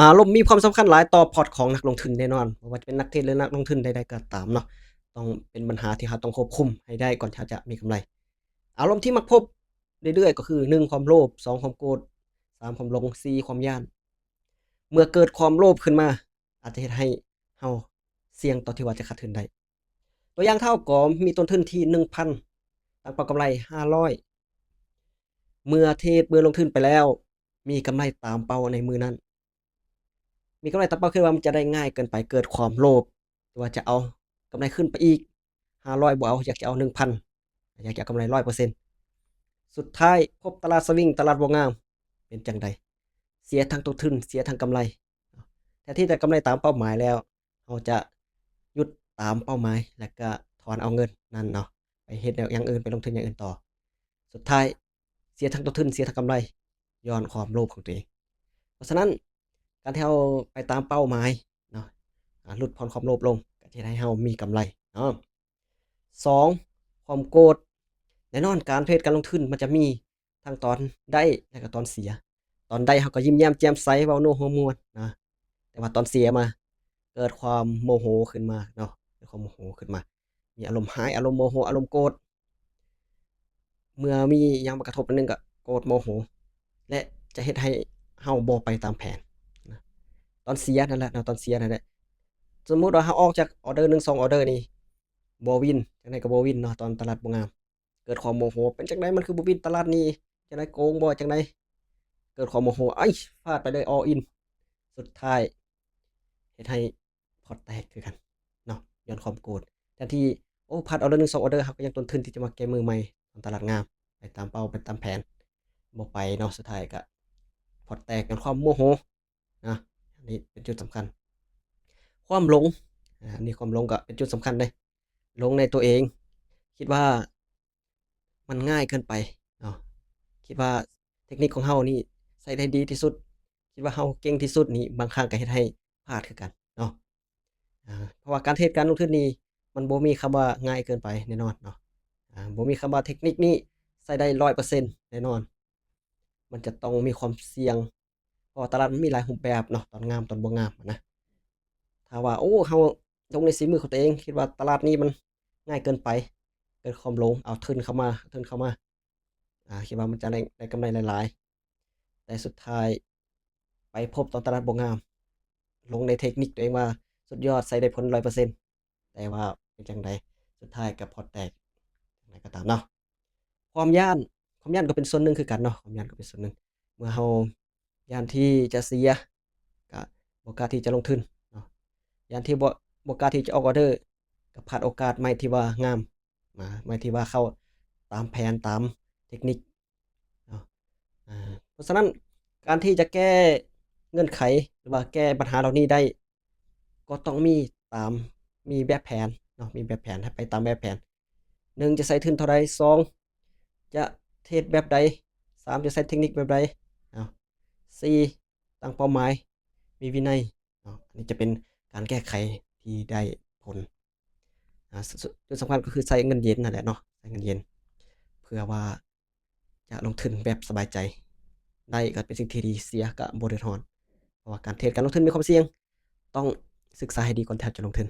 อารมณ์มีความสำคัญหลายต่อพอร์ตของนักลงทุนแน่นอนบ่ว่าจะเป็นนักเทรดหรือนักลงทุนใดๆก็ตามเนาะต้องเป็นปัญหาที่เราต้องควบคุมให้ได้ก่อนที่เราจะมีกำไรอารมณ์ที่มักพบเรื่อยๆก็คือ1ความโลภ2ความโกรธ3ความหลง4ความย้านเมื่อเกิดความโลภขึ้นมาอาจจะเฮ็ดให้เราเสี่ยงต่อที่ว่าจะขาดทุนได้ตัวอย่างเท่าก็มีต้นทุนที่ 1,000 ตั้งเป้ากำไร500เมื่อเทรดเมื่อลงทุนไปแล้วมีกำไรตามเป้าในมื้อนั้น มีกำไรตามเป้าคือว่ามันจะได้ง่ายเกินไปเกิดความโลภว่าจะเอากำไรขึ้นไปอีก500บ่เอาอยากจะเอา 1,000 อยากจะเอากำไร 100%สุดท้ายพบตลาดสวิงตลาดบ่งามเป็นจังใดเสียทั้งต้นทุนเสียทั้งกำไรแทนที่จะกำไรตามเป้าหมายแล้วเราจะหยุดตามเป้าหมายแล้วก็ถอนเอาเงินนั้นเนาะไปเฮ็ดแนวอย่างอื่นไปลงทุนอย่างอื่นต่อสุดท้ายเสียทั้งต้นทุนเสียทั้งกำไรย้อนความโลภของตัวเองเพราะฉะนั้นการที่เราไปตามเป้าหมายเนาะลดผ่อนความโลภลงก็จะให้เรามีกำไรเนาะ2ความโกรธแน่นอนการเทรดการลงทุนมันจะมีทั้งตอนได้และก็ตอนเสียตอนได้เราก็ยิ้มแย้มแจ่มใสเว้านัวหัวม่วนนะแต่ว่าตอนเสียมาเกิดความโมโหขึ้นมาเนาะเกิดความโมโหขึ้นมามีอารมณ์ร้ายอารมณ์โมโหอารมณ์โกรธเมื่อมีอิหยังมากระทบอันหนึ่งก็โกรธโมโหและจะเฮ็ดให้เราบ่ไปตามแผนนะตอนเสียนั่นแหละเนาะตอนเสียนั่นแหละ สมมุติว่าเราออกจากออร์เดอร์1 2ออร์เดอร์นี่บ่วินจังได๋ก็บ่วินเนาะตอนตลาดบ่งามเกิดความโมโหเป็นจังได๋มันคือบ่วินตลาดนี้จังได๋โกงบ่จังได๋เกิดความโมโหไอ้ฟาดไปเลย all in สุดท้ายเฮ็ดให้พอร์ตแตกคือกันเนาะย้อนความโกรธแทนที่โอ้พลาดออร์เดอร์1 2ออร์เดอร์เราก็ยังต้นทุนที่จะมาแก้มือใหม่ตอนตลาดงามไปตามเป้าไปตามแผนบ่ไปเนาะสุดท้ายก็พอร์ตแตกย้อนความโมโหนะอันนี้เป็นจุดสำคัญความหลง อันนี้ความหลงก็เป็นจุดสำคัญเลยหลงในตัวเองคิดว่ามันง่ายเกินไปเนาะคิดว่าเทคนิคของเรานี่ใช้ได้ดีที่สุดคิดว่าเราเก่งที่สุดนี่บางครั้งก็เฮ็ดให้พลาดคือกันเนาะเพราะว่าการเทรดการลงทุนนี่มันบ่มีคำว่าง่ายเกินไปแน่นอนเนาะบ่มีคำว่าเทคนิคนี้ใช้ได้100%แน่นอนมันจะต้องมีความเสี่ยงเพราะว่าตลาดมันมีหลายรูปแบบเนาะตอนงามตอนบ่งามอะนะถ้าว่าโอ้เราลงในฝีมือของตัวเองคิดว่าตลาดนี้มันง่ายเกินไปเกิดความหลงเอาทุนเข้ามาเอาทุนเข้ามาคิดว่ามันจะได้กำไรหลายๆแต่สุดท้ายไปพบตอนตลาดบ่งามลงในเทคนิคตัวเองว่าสุดยอดใช้ได้ผล100%แต่ว่าเป็นจั่งใดสุดท้ายก็พอร์ตแตกจั่งใดก็ตามเนาะความย้านความย้านก็เป็นส่วนหนึ่งคือกันเนาะความย้านก็เป็นส่วนหนึ่งเมื่อเราย้านที่จะเสียก็บ่กล้าที่จะลงทุนเนาะย้านที่บ่กล้าที่จะออกออร์เดอร์ก็พลาดโอกาสใหม่ที่ว่างามใหม่ที่ว่าเข้าตามแผนตามเทคนิคเนาะเพราะฉะนั้นการที่จะแก้เงื่อนไขหรือว่าแก้ปัญหาเหล่านี้ได้ก็ต้องมีตามมีแบบแผนเนาะมีแบบแผนให้ไปตามแบบแผน1จะใช้ทุนเท่าใด2จะเทรดแบบใด3จะใช้เทคนิคแบบใดอ้าว4ตั้งเป้าหมายมีวินัยเนาะอันนี้จะเป็นการแก้ไขที่ได้ผลจุดสำคัญก็คือใช้เงินเย็นนั่นแหละเนาะใช้เงินเย็นเพื่อว่าจะลงทุนแบบสบายใจได้ก็เป็นสิ่งที่ดีเสียก็บ่เดือดร้อนเพราะว่าการเทรดการลงทุนมีความเสี่ยงต้องศึกษาให้ดีก่อนที่จะลงทุน